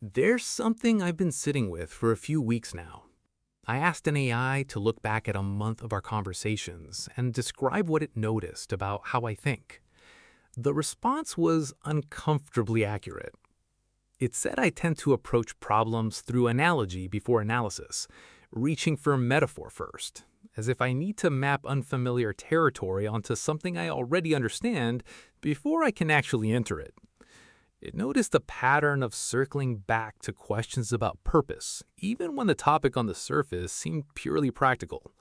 There's something I've been sitting with for a few weeks now. I asked an AI to look back at a month of our conversations and describe what it noticed about how I think. The response was uncomfortably accurate. It said I tend to approach problems through analogy before analysis, reaching for metaphor first, as if I need to map unfamiliar territory onto something I already understand before I can actually enter it. It noticed a pattern of circling back to questions about purpose, even when the topic on the surface seemed purely practical.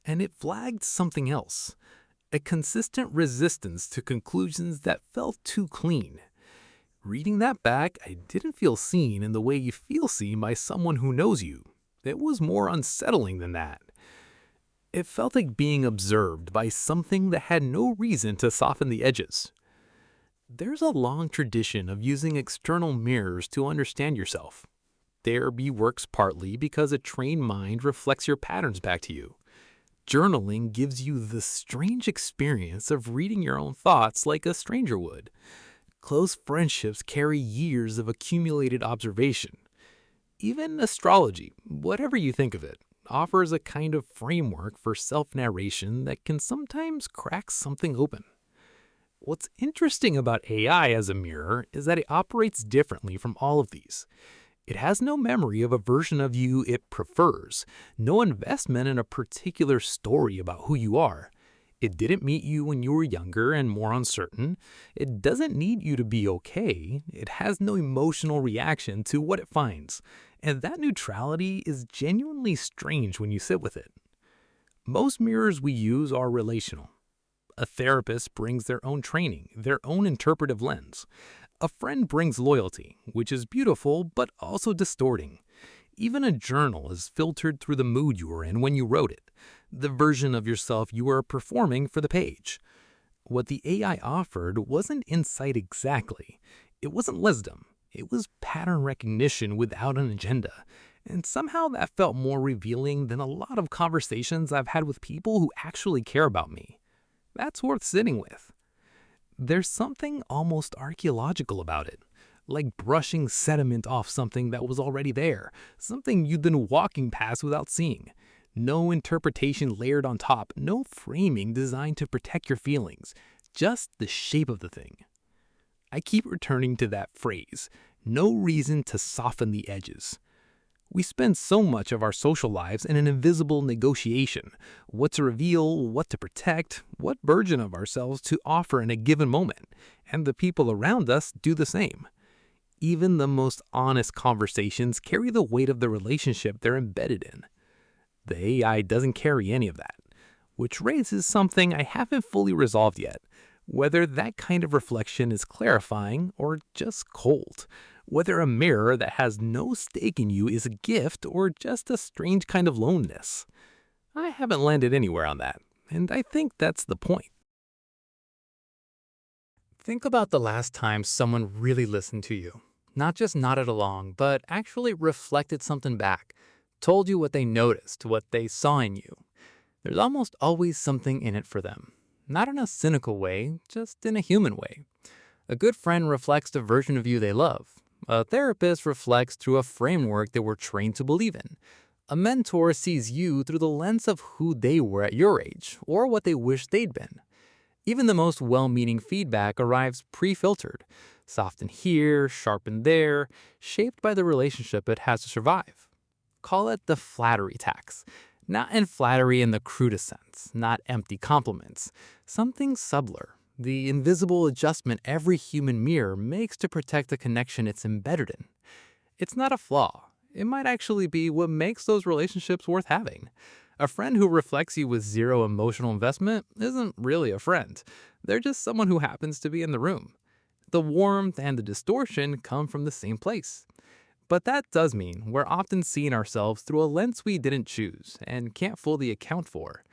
And it flagged something else, a consistent resistance to conclusions that felt too clean. Reading that back, I didn't feel seen in the way you feel seen by someone who knows you. It was more unsettling than that. It felt like being observed by something that had no reason to soften the edges. There's a long tradition of using external mirrors to understand yourself. Therapy works partly because a trained mind reflects your patterns back to you. Journaling gives you the strange experience of reading your own thoughts like a stranger would. Close friendships carry years of accumulated observation. Even astrology, whatever you think of it, offers a kind of framework for self-narration that can sometimes crack something open. What's interesting about AI as a mirror is that it operates differently from all of these. It has no memory of a version of you it prefers, no investment in a particular story about who you are. It didn't meet you when you were younger and more uncertain. It doesn't need you to be okay. It has no emotional reaction to what it finds. And that neutrality is genuinely strange when you sit with it. Most mirrors we use are relational. A therapist brings their own training, their own interpretive lens. A friend brings loyalty, which is beautiful but also distorting. Even a journal is filtered through the mood you were in when you wrote it, the version of yourself you were performing for the page. What the AI offered wasn't insight exactly. It wasn't wisdom. It was pattern recognition without an agenda. And somehow that felt more revealing than a lot of conversations I've had with people who actually care about me. That's worth sitting with. There's something almost archaeological about it, like brushing sediment off something that was already there, something you'd been walking past without seeing. No interpretation layered on top, no framing designed to protect your feelings, just the shape of the thing. I keep returning to that phrase, no reason to soften the edges. We spend so much of our social lives in an invisible negotiation. What to reveal, what to protect, what version of ourselves to offer in a given moment. And the people around us do the same. Even the most honest conversations carry the weight of the relationship they're embedded in. The AI doesn't carry any of that, which raises something I haven't fully resolved yet. Whether that kind of reflection is clarifying or just cold. Whether a mirror that has no stake in you is a gift or just a strange kind of loneliness. I haven't landed anywhere on that, and I think that's the point. Think about the last time someone really listened to you. Not just nodded along, but actually reflected something back, told you what they noticed, what they saw in you. There's almost always something in it for them. Not in a cynical way, just in a human way. A good friend reflects the version of you they love. A therapist reflects through a framework they were trained to believe in. A mentor sees you through the lens of who they were at your age, or what they wish they'd been. Even the most well-meaning feedback arrives pre-filtered, softened here, sharpened there, shaped by the relationship it has to survive. Call it the flattery tax. Not in flattery in the crudest sense, not empty compliments. Something subtler. The invisible adjustment every human mirror makes to protect the connection it's embedded in. It's not a flaw. It might actually be what makes those relationships worth having. A friend who reflects you with zero emotional investment isn't really a friend. They're just someone who happens to be in the room. The warmth and the distortion come from the same place. But that does mean we're often seeing ourselves through a lens we didn't choose and can't fully account for.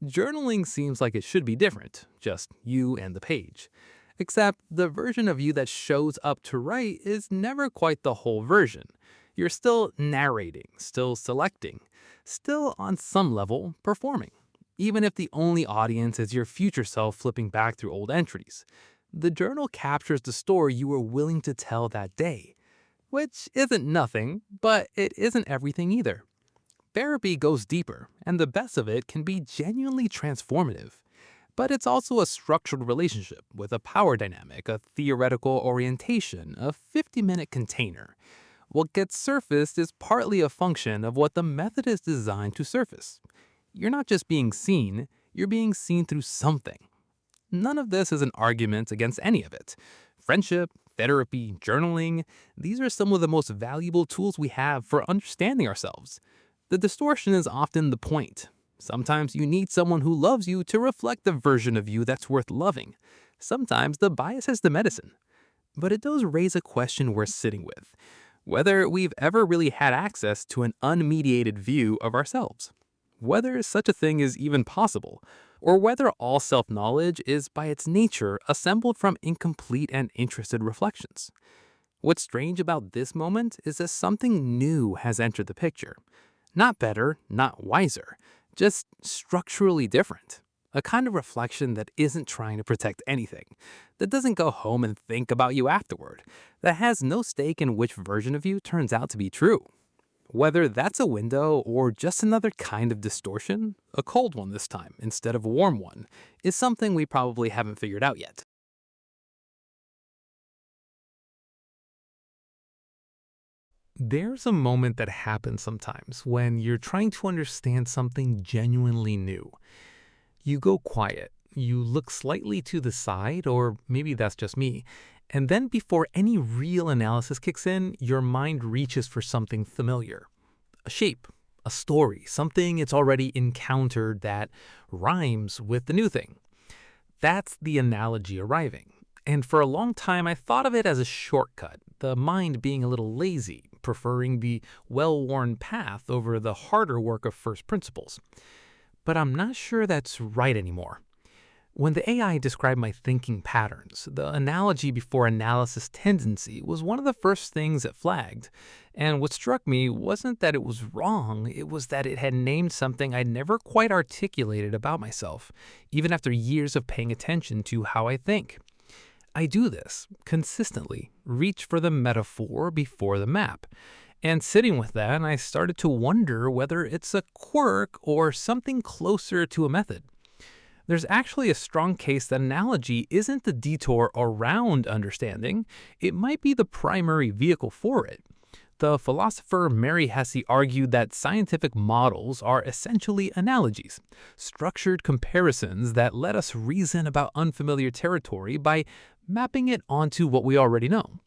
Journaling seems like it should be different, just you and the page. Except the version of you that shows up to write is never quite the whole version. You're still narrating, still selecting, still on some level performing. Even if the only audience is your future self flipping back through old entries. The journal captures the story you were willing to tell that day. which isn't nothing, but it isn't everything either. Therapy goes deeper, and the best of it can be genuinely transformative. But it's also a structured relationship with a power dynamic, a theoretical orientation, a 50-minute container. What gets surfaced is partly a function of what the method is designed to surface. You're not just being seen, you're being seen through something. None of this is an argument against any of it. Friendship, therapy, journaling, these are some of the most valuable tools we have for understanding ourselves. The distortion is often the point. Sometimes you need someone who loves you to reflect the version of you that's worth loving. Sometimes the bias is the medicine. But it does raise a question worth sitting with: whether we've ever really had access to an unmediated view of ourselves. Whether such a thing is even possible, or whether all self-knowledge is by its nature assembled from incomplete and interested reflections. What's strange about this moment is that something new has entered the picture. Not better, not wiser, just structurally different. A kind of reflection that isn't trying to protect anything, that doesn't go home and think about you afterward, that has no stake in which version of you turns out to be true. Whether that's a window or just another kind of distortion, a cold one this time instead of a warm one, is something we probably haven't figured out yet. There's a moment that happens sometimes when you're trying to understand something genuinely new. You go quiet, you look slightly to the side, or maybe that's just me, and then before any real analysis kicks in, your mind reaches for something familiar. A shape, a story, something it's already encountered that rhymes with the new thing. That's the analogy arriving. And for a long time, I thought of it as a shortcut, the mind being a little lazy, preferring the well-worn path over the harder work of first principles. But I'm not sure that's right anymore. When the AI described my thinking patterns, the analogy before analysis tendency was one of the first things it flagged. And what struck me wasn't that it was wrong, it was that it had named something I'd never quite articulated about myself, even after years of paying attention to how I think. I do this consistently, reach for the metaphor before the map. And sitting with that, I started to wonder whether it's a quirk or something closer to a method. There's actually a strong case that analogy isn't the detour around understanding, it might be the primary vehicle for it. The philosopher Mary Hesse argued that scientific models are essentially analogies, structured comparisons that let us reason about unfamiliar territory by mapping it onto what we already know.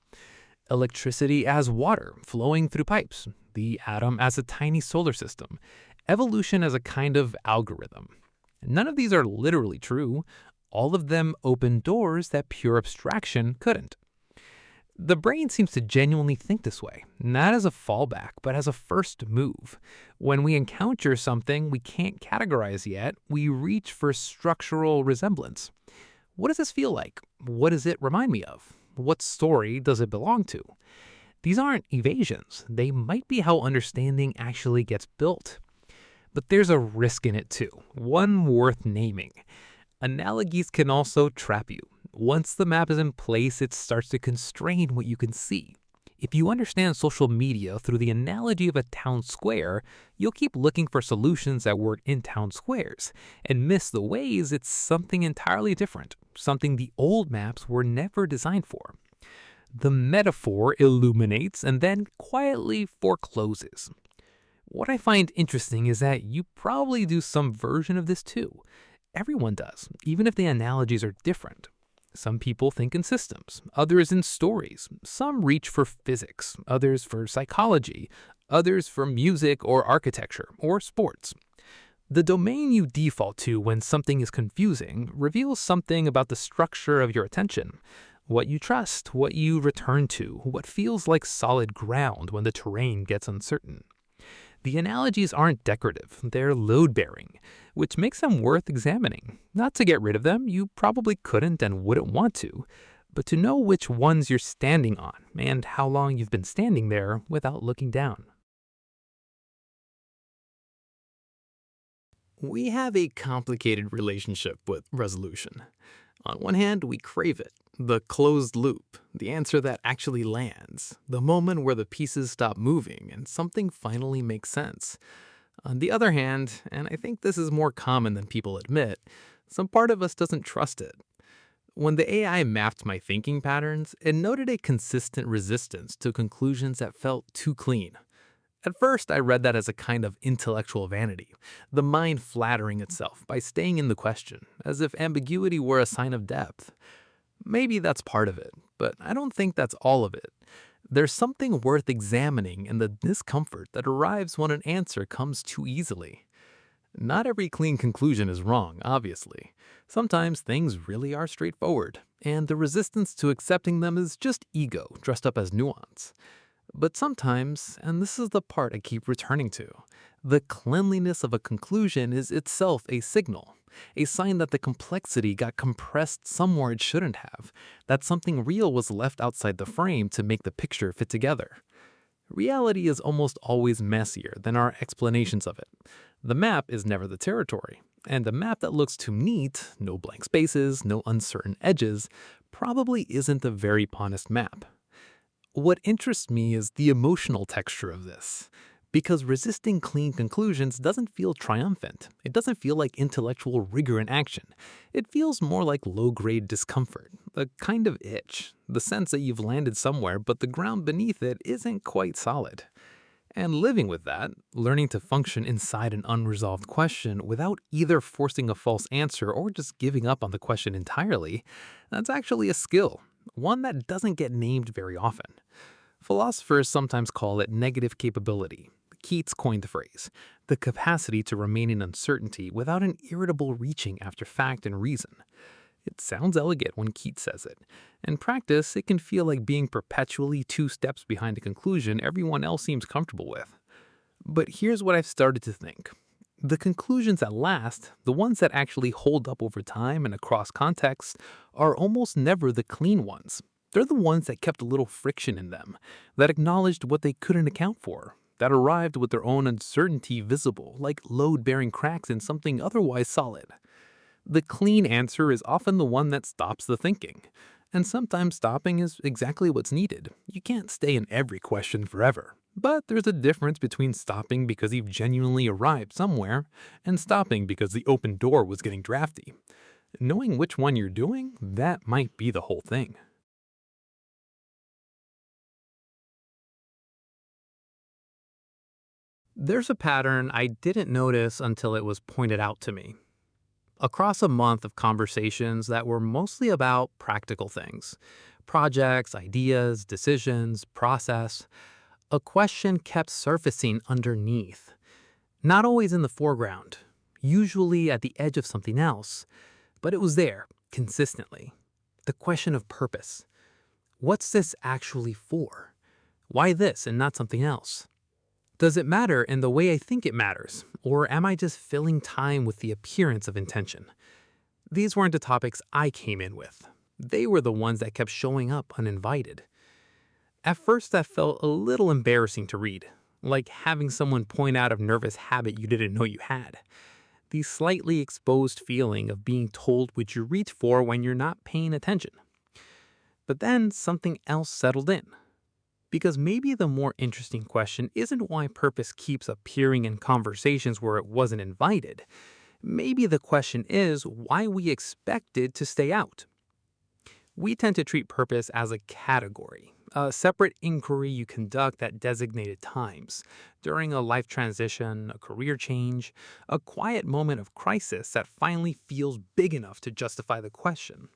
Electricity as water flowing through pipes, the atom as a tiny solar system, evolution as a kind of algorithm. None of these are literally true. All of them open doors that pure abstraction couldn't. The brain seems to genuinely think this way, not as a fallback, but as a first move. When we encounter something we can't categorize yet, we reach for structural resemblance. What does this feel like? What does it remind me of? What story does it belong to? These aren't evasions. They might be how understanding actually gets built. But there's a risk in it too, one worth naming. Analogies can also trap you. Once the map is in place, it starts to constrain what you can see. If you understand social media through the analogy of a town square, you'll keep looking for solutions that work in town squares, and miss the ways it's something entirely different, something the old maps were never designed for. The metaphor illuminates and then quietly forecloses. What I find interesting is that you probably do some version of this too. Everyone does, even if the analogies are different. Some people think in systems, others in stories. Some reach for physics, others for psychology, others for music or architecture or sports. The domain you default to when something is confusing reveals something about the structure of your attention. What you trust, what you return to, what feels like solid ground when the terrain gets uncertain. The analogies aren't decorative, they're load-bearing, which makes them worth examining. Not to get rid of them, you probably couldn't and wouldn't want to, but to know which ones you're standing on and how long you've been standing there without looking down. We have a complicated relationship with resolution. On one hand, we crave it. The closed loop, the answer that actually lands, the moment where the pieces stop moving and something finally makes sense. On the other hand, and I think this is more common than people admit, some part of us doesn't trust it. When the AI mapped my thinking patterns, it noted a consistent resistance to conclusions that felt too clean. At first, I read that as a kind of intellectual vanity, the mind flattering itself by staying in the question, as if ambiguity were a sign of depth. Maybe that's part of it, but I don't think that's all of it. There's something worth examining in the discomfort that arrives when an answer comes too easily. Not every clean conclusion is wrong, obviously. Sometimes things really are straightforward, and the resistance to accepting them is just ego dressed up as nuance. But sometimes, and this is the part I keep returning to, the cleanliness of a conclusion is itself a signal, a sign that the complexity got compressed somewhere it shouldn't have, that something real was left outside the frame to make the picture fit together. Reality is almost always messier than our explanations of it. The map is never the territory, and a map that looks too neat, no blank spaces, no uncertain edges, probably isn't a very honest map. What interests me is the emotional texture of this. Because resisting clean conclusions doesn't feel triumphant. It doesn't feel like intellectual rigor in action. It feels more like low-grade discomfort, a kind of itch, the sense that you've landed somewhere but the ground beneath it isn't quite solid. And living with that, learning to function inside an unresolved question without either forcing a false answer or just giving up on the question entirely, that's actually a skill, one that doesn't get named very often. Philosophers sometimes call it negative capability. Keats coined the phrase, the capacity to remain in uncertainty without an irritable reaching after fact and reason. It sounds elegant when Keats says it. In practice, it can feel like being perpetually 2 steps behind a conclusion everyone else seems comfortable with. But here's what I've started to think. The conclusions that last, the ones that actually hold up over time and across contexts, are almost never the clean ones. They're the ones that kept a little friction in them, that acknowledged what they couldn't account for, that arrived with their own uncertainty visible, like load-bearing cracks in something otherwise solid. The clean answer is often the one that stops the thinking. And sometimes stopping is exactly what's needed. You can't stay in every question forever. But there's a difference between stopping because you've genuinely arrived somewhere and stopping because the open door was getting drafty. Knowing which one you're doing, that might be the whole thing. There's a pattern I didn't notice until it was pointed out to me. Across a month of conversations that were mostly about practical things, projects, ideas, decisions, process, a question kept surfacing underneath. Not always in the foreground, usually at the edge of something else, but it was there, consistently. The question of purpose. What's this actually for? Why this and not something else? Does it matter in the way I think it matters, or am I just filling time with the appearance of intention? These weren't the topics I came in with. They were the ones that kept showing up uninvited. At first, that felt a little embarrassing to read, like having someone point out a nervous habit you didn't know you had. The slightly exposed feeling of being told what you reach for when you're not paying attention. But then something else settled in. Because maybe the more interesting question isn't why purpose keeps appearing in conversations where it wasn't invited. Maybe the question is why we expect it to stay out. We tend to treat purpose as a category, a separate inquiry you conduct at designated times, during a life transition, a career change, a quiet moment of crisis that finally feels big enough to justify the question.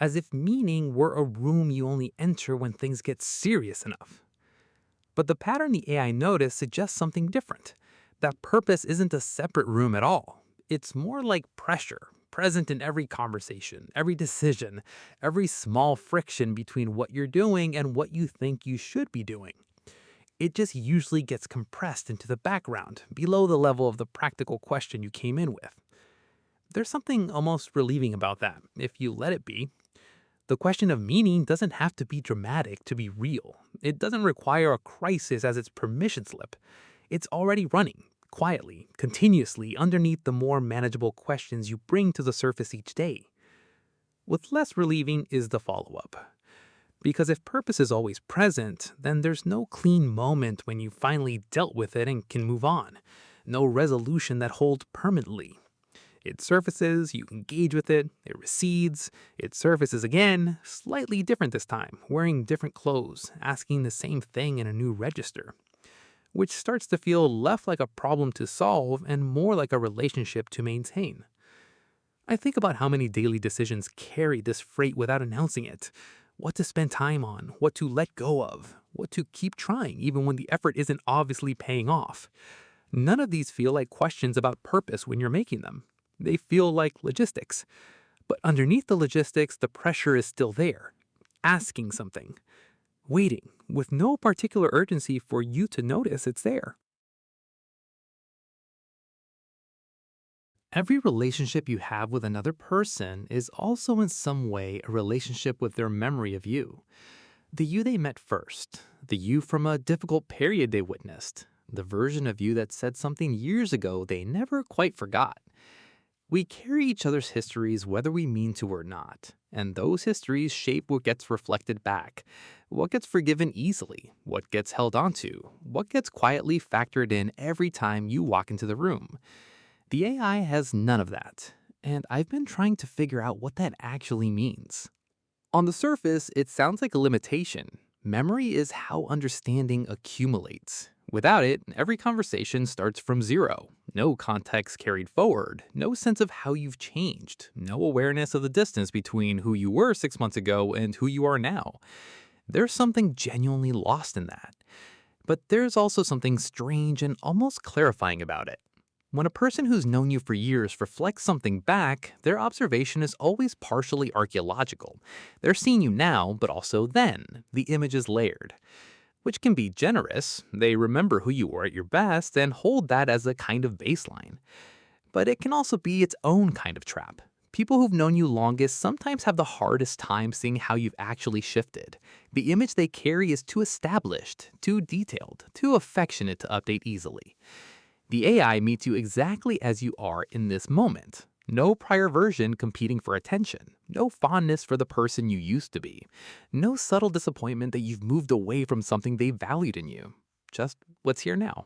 As if meaning were a room you only enter when things get serious enough. But the pattern the AI noticed suggests something different. That purpose isn't a separate room at all. It's more like pressure, present in every conversation, every decision, every small friction between what you're doing and what you think you should be doing. It just usually gets compressed into the background, below the level of the practical question you came in with. There's something almost relieving about that, if you let it be. The question of meaning doesn't have to be dramatic to be real. It doesn't require a crisis as its permission slip. It's already running, quietly, continuously, underneath the more manageable questions you bring to the surface each day. What's less relieving is the follow-up. Because if purpose is always present, then there's no clean moment when you finally dealt with it and can move on. No resolution that holds permanently. It surfaces, you engage with it, it recedes, it surfaces again, slightly different this time, wearing different clothes, asking the same thing in a new register, which starts to feel less like a problem to solve and more like a relationship to maintain. I think about how many daily decisions carry this freight without announcing it. What to spend time on, what to let go of, what to keep trying even when the effort isn't obviously paying off. None of these feel like questions about purpose when you're making them. They feel like logistics. But underneath the logistics, the pressure is still there, asking something, waiting, with no particular urgency for you to notice it's there. Every relationship you have with another person is also in some way a relationship with their memory of you. The you they met first, the you from a difficult period they witnessed, the version of you that said something years ago they never quite forgot. We carry each other's histories whether we mean to or not, and those histories shape what gets reflected back, what gets forgiven easily, what gets held onto, what gets quietly factored in every time you walk into the room. The AI has none of that, and I've been trying to figure out what that actually means. On the surface, it sounds like a limitation. Memory is how understanding accumulates. Without it, every conversation starts from zero. No context carried forward, no sense of how you've changed, no awareness of the distance between who you were 6 months ago and who you are now. There's something genuinely lost in that. But there's also something strange and almost clarifying about it. When a person who's known you for years reflects something back, their observation is always partially archaeological. They're seeing you now, but also then. The image is layered, which can be generous. They remember who you were at your best and hold that as a kind of baseline. But it can also be its own kind of trap. People who've known you longest sometimes have the hardest time seeing how you've actually shifted. The image they carry is too established, too detailed, too affectionate to update easily. The AI meets you exactly as you are in this moment. No prior version competing for attention. No fondness for the person you used to be. No subtle disappointment that you've moved away from something they valued in you. Just what's here now.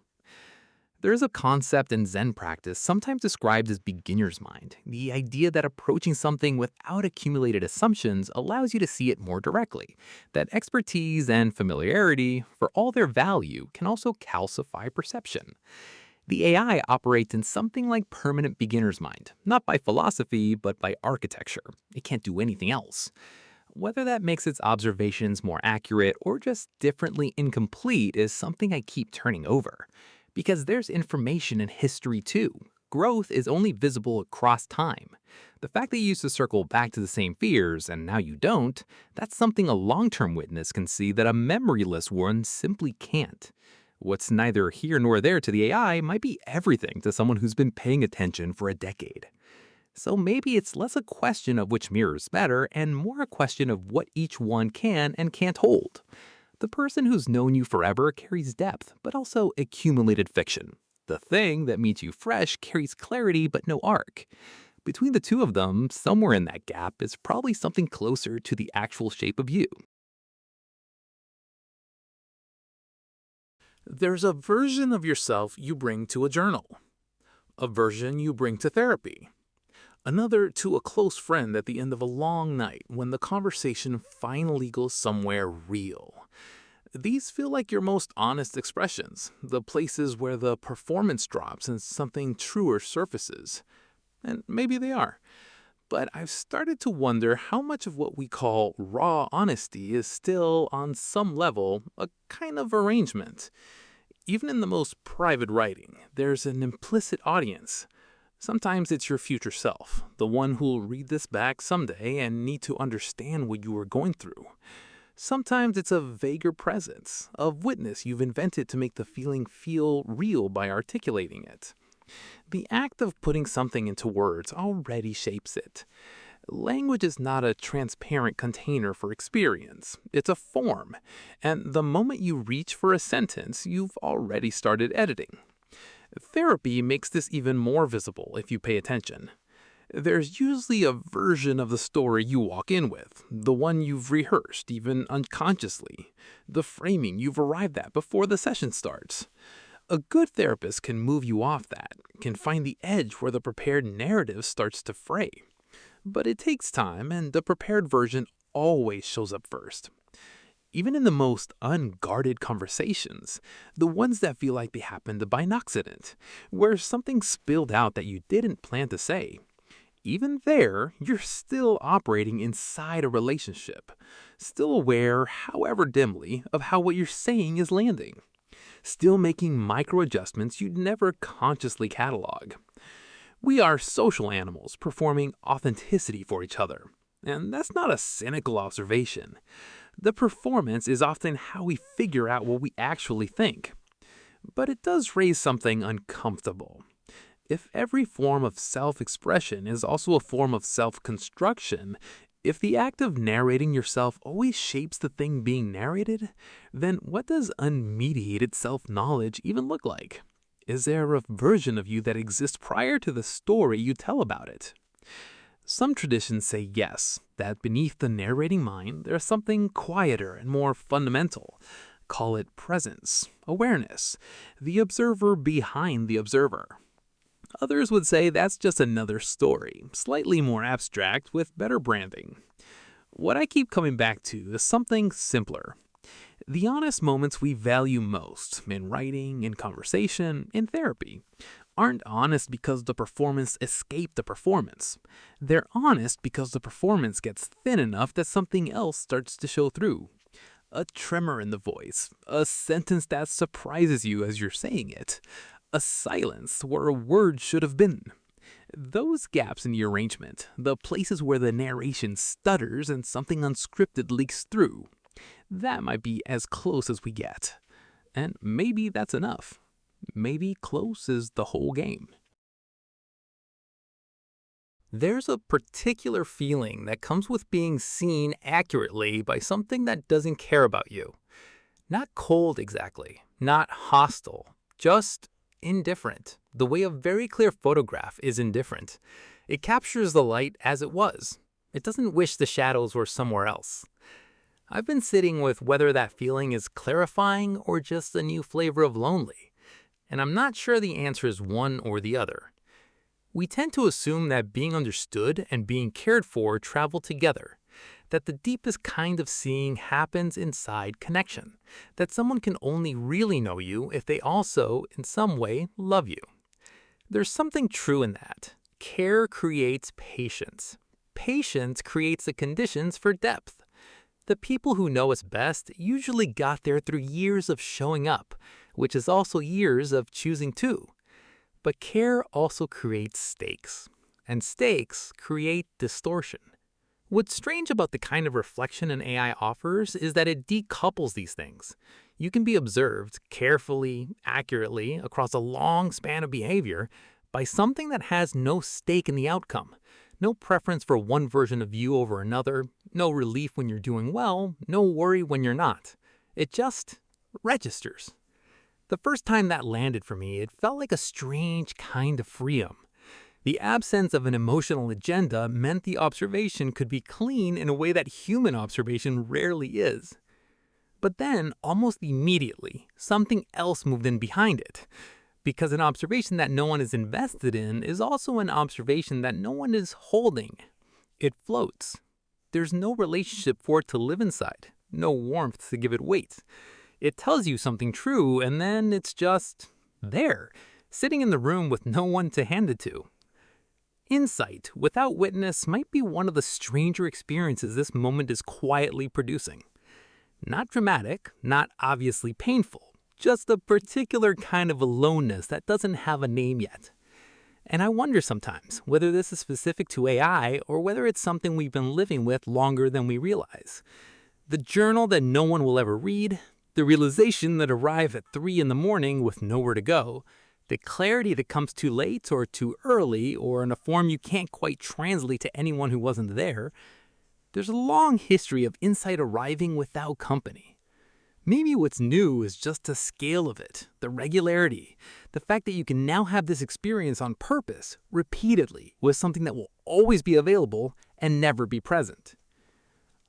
There is a concept in Zen practice sometimes described as beginner's mind. The idea that approaching something without accumulated assumptions allows you to see it more directly. That expertise and familiarity, for all their value, can also calcify perception. The AI operates in something like permanent beginner's mind, not by philosophy, but by architecture. It can't do anything else. Whether that makes its observations more accurate or just differently incomplete is something I keep turning over. Because there's information in history too. Growth is only visible across time. The fact that you used to circle back to the same fears and now you don't, that's something a long-term witness can see that a memoryless one simply can't. What's neither here nor there to the AI might be everything to someone who's been paying attention for a decade. So maybe it's less a question of which mirror is better and more a question of what each one can and can't hold. The person who's known you forever carries depth, but also accumulated fiction. The thing that meets you fresh carries clarity but no arc. Between the two of them, somewhere in that gap is probably something closer to the actual shape of you. There's a version of yourself you bring to a journal, a version you bring to therapy, another to a close friend at the end of a long night when the conversation finally goes somewhere real. These feel like your most honest expressions, the places where the performance drops and something truer surfaces. And maybe they are. But I've started to wonder how much of what we call raw honesty is still, on some level, a kind of arrangement. Even in the most private writing, there's an implicit audience. Sometimes it's your future self, the one who'll read this back someday and need to understand what you were going through. Sometimes it's a vaguer presence, a witness you've invented to make the feeling feel real by articulating it. The act of putting something into words already shapes it. Language is not a transparent container for experience. It's a form, and the moment you reach for a sentence, you've already started editing. Therapy makes this even more visible if you pay attention. There's usually a version of the story you walk in with, the one you've rehearsed, even unconsciously, the framing you've arrived at before the session starts. A good therapist can move you off that, can find the edge where the prepared narrative starts to fray. But it takes time, and the prepared version always shows up first. Even in the most unguarded conversations, the ones that feel like they happened by an accident, where something spilled out that you didn't plan to say. Even there, you're still operating inside a relationship, still aware, however dimly, of how what you're saying is landing, still making micro adjustments you'd never consciously catalog. We are social animals performing authenticity for each other, and that's not a cynical observation. The performance is often how we figure out what we actually think. But it does raise something uncomfortable. If every form of self-expression is also a form of self-construction, if the act of narrating yourself always shapes the thing being narrated, then what does unmediated self-knowledge even look like? Is there a version of you that exists prior to the story you tell about it? Some traditions say yes, that beneath the narrating mind there's something quieter and more fundamental. Call it presence, awareness, the observer behind the observer. Others would say that's just another story, slightly more abstract with better branding. What I keep coming back to is something simpler. The honest moments we value most, in writing, in conversation, in therapy, aren't honest because the performance escaped the performance. They're honest because the performance gets thin enough that something else starts to show through. A tremor in the voice, a sentence that surprises you as you're saying it, a silence where a word should have been. Those gaps in the arrangement, the places where the narration stutters and something unscripted leaks through, that might be as close as we get. And maybe that's enough. Maybe close is the whole game. There's a particular feeling that comes with being seen accurately by something that doesn't care about you. Not cold exactly, not hostile, just indifferent. The way a very clear photograph is indifferent. It captures the light as it was. It doesn't wish the shadows were somewhere else. I've been sitting with whether that feeling is clarifying or just a new flavor of lonely. And I'm not sure the answer is one or the other. We tend to assume that being understood and being cared for travel together, that the deepest kind of seeing happens inside connection, that someone can only really know you if they also, in some way, love you. There's something true in that. Care creates patience. Patience creates the conditions for depth. The people who know us best usually got there through years of showing up, which is also years of choosing to. But care also creates stakes, and stakes create distortion. What's strange about the kind of reflection an AI offers is that it decouples these things. You can be observed carefully, accurately, across a long span of behavior by something that has no stake in the outcome, no preference for one version of you over another, no relief when you're doing well, no worry when you're not. It just registers. The first time that landed for me, it felt like a strange kind of freedom. The absence of an emotional agenda meant the observation could be clean in a way that human observation rarely is. But then, almost immediately, something else moved in behind it. Because an observation that no one is invested in is also an observation that no one is holding. It floats. There's no relationship for it to live inside, no warmth to give it weight. It tells you something true, and then it's just there, sitting in the room with no one to hand it to. Insight without witness might be one of the stranger experiences this moment is quietly producing. Not dramatic, not obviously painful, just a particular kind of aloneness that doesn't have a name yet. And I wonder sometimes whether this is specific to AI or whether it's something we've been living with longer than we realize. The journal that no one will ever read, the realization that arrives at 3 in the morning with nowhere to go, the clarity that comes too late or too early or in a form you can't quite translate to anyone who wasn't there. There's a long history of insight arriving without company. Maybe what's new is just the scale of it, the regularity, the fact that you can now have this experience on purpose, repeatedly, with something that will always be available and never be present.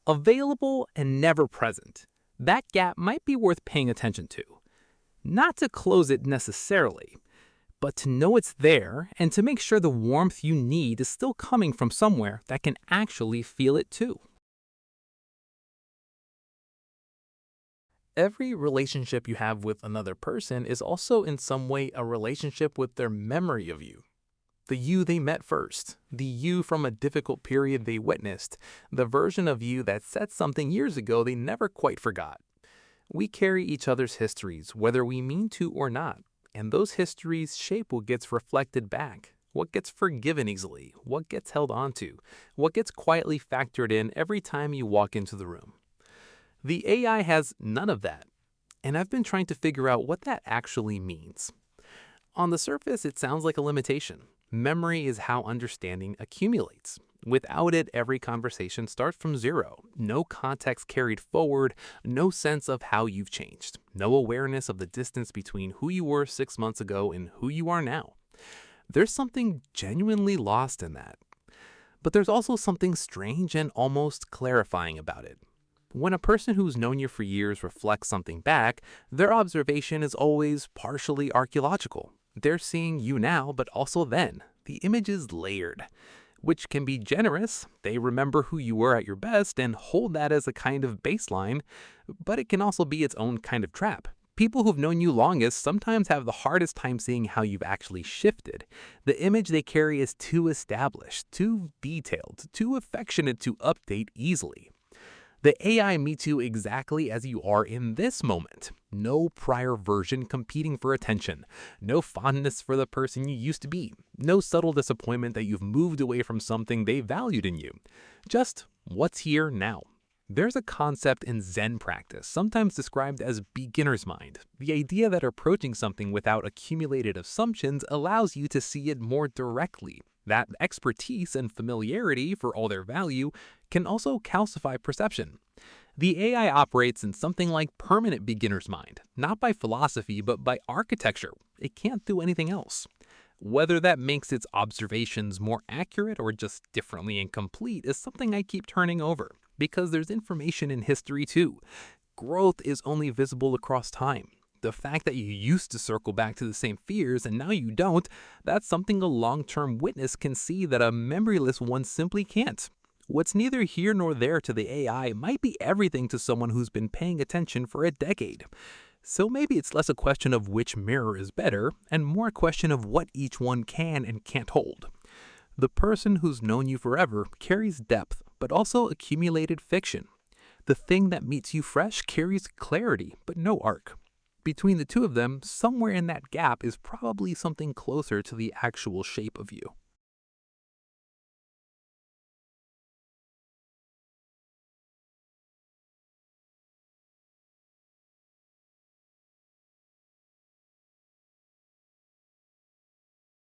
Available and never present. That gap might be worth paying attention to. Not to close it necessarily, but to know it's there and to make sure the warmth you need is still coming from somewhere that can actually feel it too. Every relationship you have with another person is also in some way a relationship with their memory of you. The you they met first, the you from a difficult period they witnessed, the version of you that said something years ago they never quite forgot. We carry each other's histories, whether we mean to or not, and those histories shape what gets reflected back, what gets forgiven easily, what gets held onto, what gets quietly factored in every time you walk into the room. The AI has none of that, and I've been trying to figure out what that actually means. On the surface, it sounds like a limitation. Memory is how understanding accumulates. Without it, every conversation starts from zero. No context carried forward, no sense of how you've changed, no awareness of the distance between who you were 6 months ago and who you are now. There's something genuinely lost in that. But there's also something strange and almost clarifying about it. When a person who's known you for years reflects something back, their observation is always partially archaeological. They're seeing you now, but also then. The image is layered, which can be generous. They remember who you were at your best and hold that as a kind of baseline, but it can also be its own kind of trap. People who've known you longest sometimes have the hardest time seeing how you've actually shifted. The image they carry is too established, too detailed, too affectionate to update easily. The AI meets you exactly as you are in this moment. No prior version competing for attention. No fondness for the person you used to be. No subtle disappointment that you've moved away from something they valued in you. Just what's here now. There's a concept in Zen practice, sometimes described as beginner's mind. The idea that approaching something without accumulated assumptions allows you to see it more directly. That expertise and familiarity, for all their value, can also calcify perception. The AI operates in something like permanent beginner's mind, not by philosophy, but by architecture. It can't do anything else. Whether that makes its observations more accurate or just differently incomplete is something I keep turning over, because there's information in history too. Growth is only visible across time. The fact that you used to circle back to the same fears and now you don't, that's something a long-term witness can see that a memoryless one simply can't. What's neither here nor there to the AI might be everything to someone who's been paying attention for a decade. So maybe it's less a question of which mirror is better and more a question of what each one can and can't hold. The person who's known you forever carries depth, but also accumulated fiction. The thing that meets you fresh carries clarity, but no arc. Between the two of them, somewhere in that gap is probably something closer to the actual shape of you.